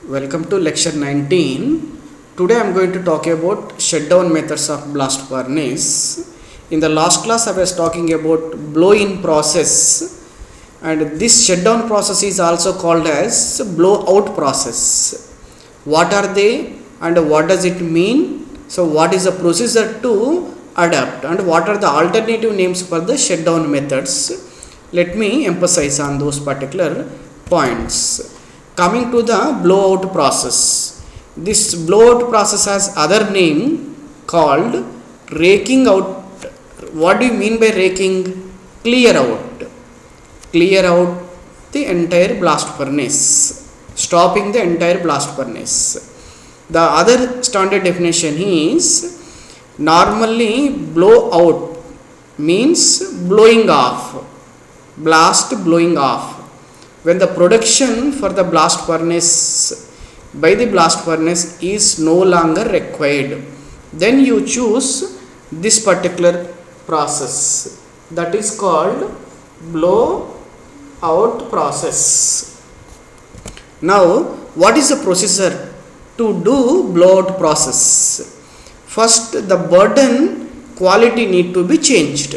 Welcome to lecture 19. Today I am going to talk about shutdown methods of blast furnace. In the last class I was talking about blow-in process, and this shutdown process is also called as blow-out process. What are they and what does it mean? So what is the procedure to adapt and what are the alternative names for the shutdown methods? Let me emphasize on those particular points. Coming to the blowout process, this blowout process has other name called raking out. What do you mean by raking? Clear out the entire blast furnace, stopping the entire blast furnace. The other standard definition is normally blowout means blowing off, blast blowing off. When the production for the blast furnace by the blast furnace is no longer required, then you choose this particular process, that is called blow out process. Now what is the procedure to do blowout process? First, the burden quality need to be changed.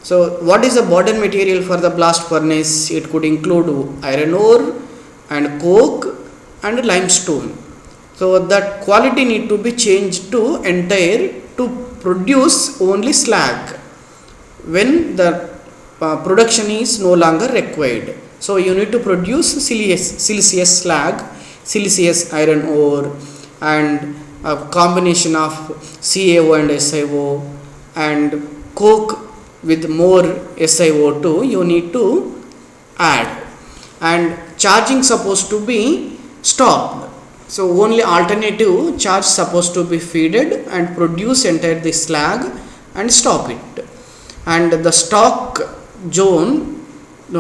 So what is the burden material for the blast furnace? It could include iron ore and coke and limestone. So that quality need to be changed to entire to produce only slag when the production is no longer required. So you need to produce siliceous slag, siliceous iron ore, and a combination of CaO and SiO, and coke with more SiO2 you need to add, and charging supposed to be stopped. So only alternative charge supposed to be feeded and produce entire the slag and stop it. And the stock zone,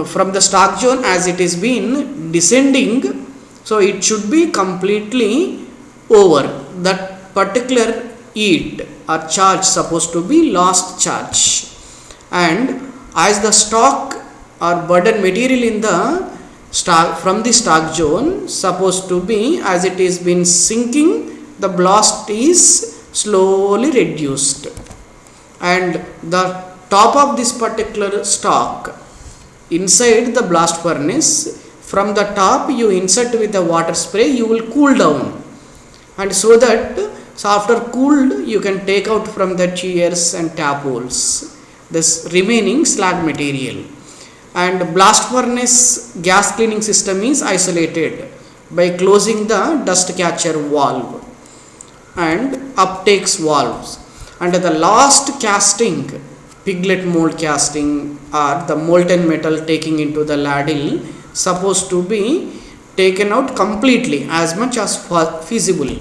from the stock zone as it is been descending, so it should be completely over. That particular heat or charge supposed to be lost charge. And as the stock or burden material in the stock from the stock zone supposed to be as it is been sinking, the blast is slowly reduced, and the top of this particular stock inside the blast furnace, from the top you insert with the water spray, you will cool down, and so that after cooled you can take out from the chairs and tap holes this remaining slag material. And blast furnace gas cleaning system is isolated by closing the dust catcher valve and uptakes valves, and the last casting, piglet mold casting or the molten metal taking into the ladle supposed to be taken out completely as much as feasible.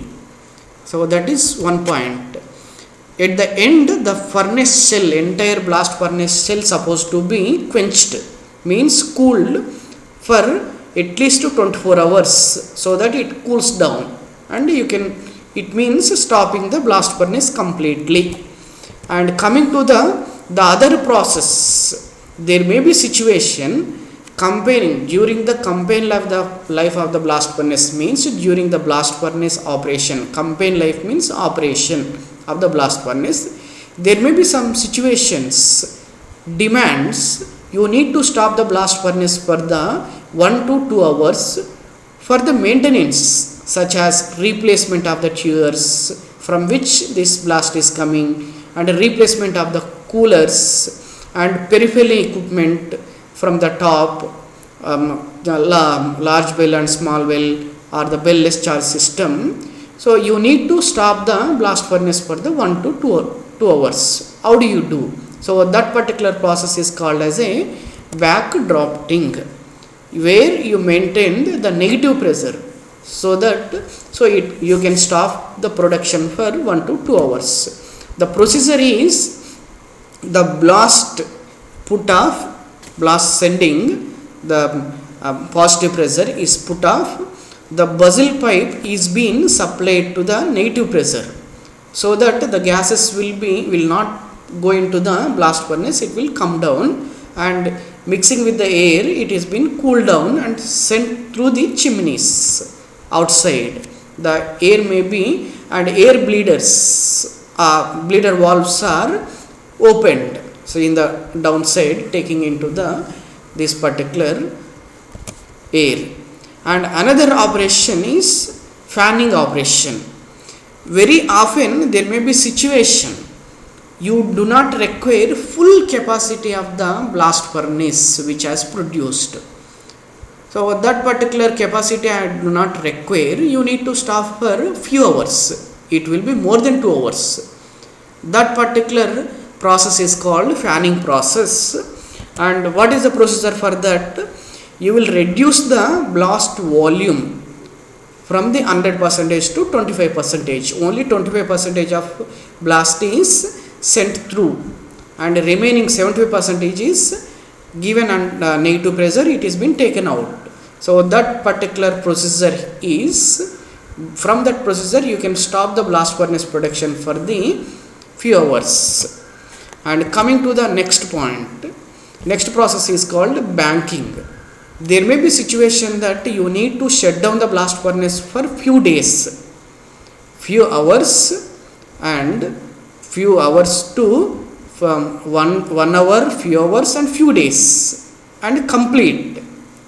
So that is one point. At the end, the furnace shell, entire blast furnace shell supposed to be quenched, means cooled for at least 24 hours so that it cools down, and you can, it means stopping the blast furnace completely. And coming to the other process, there may be situation comparing during the campaign life of the blast furnace, means during the blast furnace operation. Campaign life means operation of the blast furnace. There may be some situations demands you need to stop the blast furnace for the 1 to 2 hours for the maintenance, such as replacement of the tubes from which this blast is coming, and a replacement of the coolers and peripheral equipment from the top, the large bell and small bell or the bell-less charge system. So you need to stop the blast furnace for the 1 to 2 hours. How do you do? So that particular process is called as a backdrafting, where you maintain the negative pressure so that you can stop the production for 1 to 2 hours. The procedure is the blast put off, blast sending, the positive pressure is put off, the buzzle pipe is being supplied to the negative pressure so that the gases will not go into the blast furnace, it will come down, and mixing with the air it is been cooled down and sent through the chimneys outside. The air may be, and air bleeders, bleeder valves are opened. So in the downside, taking into this particular air. And another operation is fanning operation. Very often there may be situation you do not require full capacity of the blast furnace which has produced. So that particular capacity I do not require, you need to stop for few hours. It will be more than 2 hours. That particular process is called fanning process. And what is the procedure for that? You will reduce the blast volume from the 100% to 25%. Only 25% of blast is sent through, and remaining 75% is given under negative pressure, it is been taken out. So that particular procedure is, from that procedure you can stop the blast furnace production for the few hours. And coming to the next point, next process is called banking. There may be situation that you need to shut down the blast furnace for few days, few hours, and few hours to from 1 hour, few hours, and few days, and complete.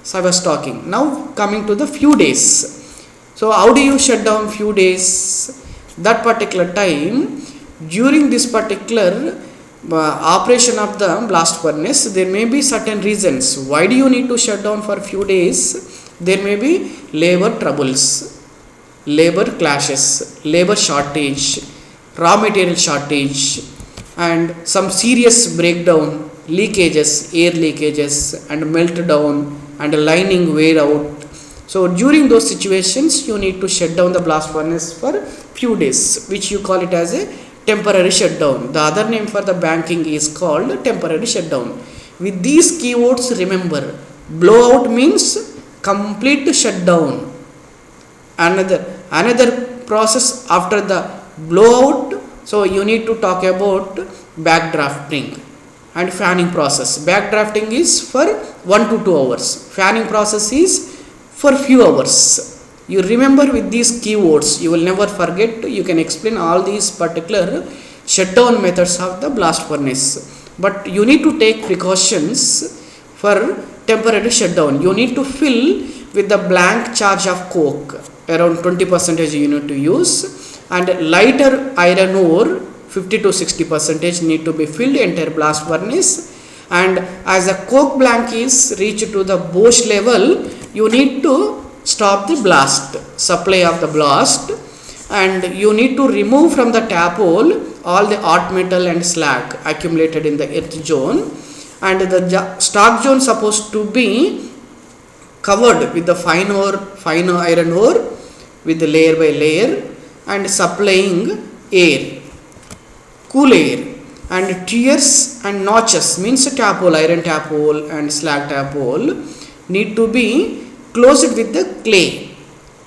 So I was talking. Now coming to the few days. So how do you shut down few days? That particular time, during this particular operation of the blast furnace, there may be certain reasons. Why do you need to shut down for few days? There may be labor troubles, labor clashes, labor shortage, raw material shortage, and some serious breakdown, leakages, air leakages, and meltdown, and lining wear out. So during those situations you need to shut down the blast furnace for few days, which you call it as a temporary shutdown. The other name for the banking is called temporary shutdown. With these keywords, remember, blowout means complete shutdown. Another process after the blowout, so you need to talk about backdrafting and fanning process. Backdrafting is for 1 to 2 hours. Fanning process is for few hours. You remember with these keywords, you will never forget. You can explain all these particular shutdown methods of the blast furnace. But you need to take precautions for temporary shutdown. You need to fill with the blank charge of coke, around 20% you need to use, and lighter iron ore 50 to 60% need to be filled entire blast furnace. And as the coke blank is reached to the Bosch level, you need to stop the blast, supply of the blast, and you need to remove from the tap hole all the hot metal and slag accumulated in the earth zone. And the stock zone supposed to be covered with the fine iron ore with the layer by layer, and supplying air, cool air, and tears and notches means tap hole, iron tap hole and slag tap hole need to be closed with the clay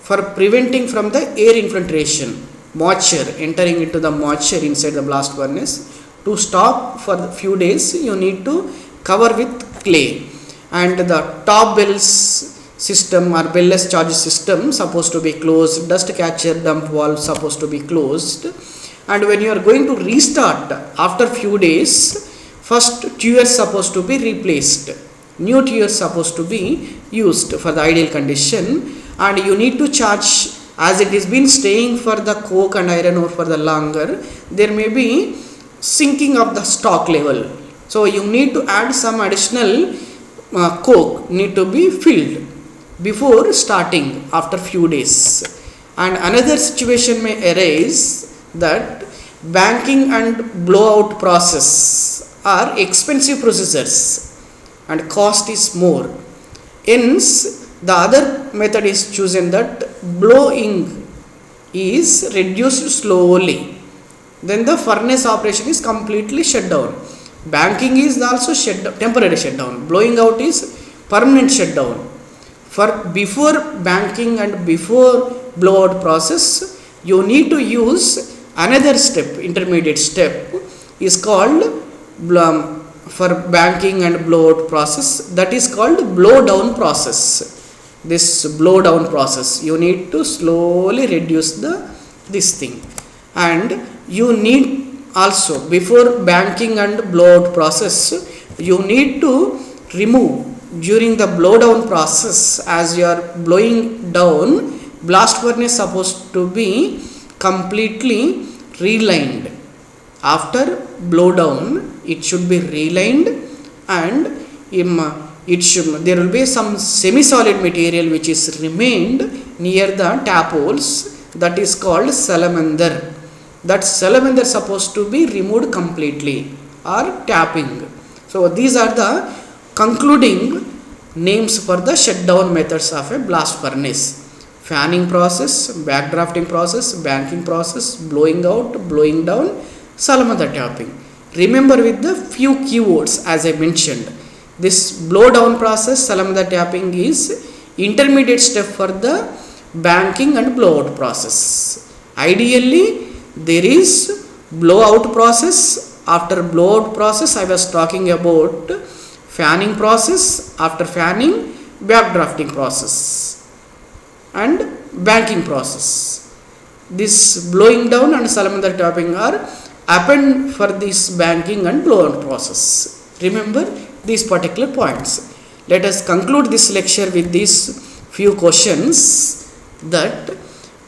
for preventing from the air infiltration, moisture entering into the moisture inside the blast furnace. To stop for a few days, you need to cover with clay. And the top bells system or bellless charge system supposed to be closed, dust catcher dump valve supposed to be closed. And when you are going to restart after few days, first tubes supposed to be replaced, new tubes supposed to be used for the ideal condition, and you need to charge. As it is been staying for the coke and iron ore for the longer, there may be sinking of the stock level, so you need to add some additional coke need to be filled before starting after few days. And another situation may arise that banking and blowout process are expensive procedures and cost is more. Hence the other method is chosen, that blowing is reduced slowly, then the furnace operation is completely shut down. Banking is also temporary shutdown, blowing out is permanent shutdown. For before banking and before blowout process, you need to use another step, intermediate step is called for banking and blowout process, that is called blow down process. this blow down process. You need to slowly reduce this thing, and you need also, before banking and blowout process, you need to remove during the blow down process. As you are blowing down, blast furnace supposed to be completely relined. After blow down, it should be relined, and there will be some semi solid material which is remained near the tap holes, that is called salamander. That salamander supposed to be removed completely, or tapping. So these are the concluding names for the shutdown methods of a blast furnace: fanning process, backdrafting process, banking process, blowing out, blowing down, salamander tapping. Remember with the few keywords as I mentioned. This blow down process, salamander tapping, is intermediate step for the banking and blowout process. Ideally, there is blowout process. After blowout process, I was talking about fanning process. After fanning, backdrafting process and banking process. This blowing down and salamander tapping are happened for this banking and blowout process. Remember these particular points. Let us conclude this lecture with these few questions. That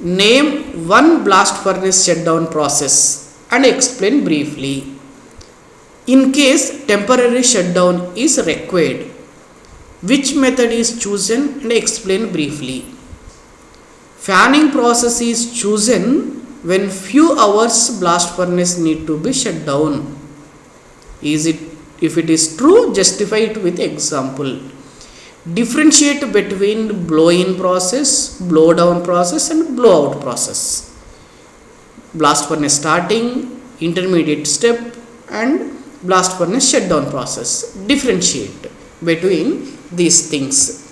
name one blast furnace shutdown process and explain briefly. In case temporary shutdown is required, which method is chosen and explain briefly. Fanning process is chosen when few hours blast furnace need to be shut down. If it is true, justify it with example. Differentiate between blow-in process, blow-down process and blow-out process. Blast furnace starting, intermediate step, and blast furnace shutdown process. Differentiate between these things.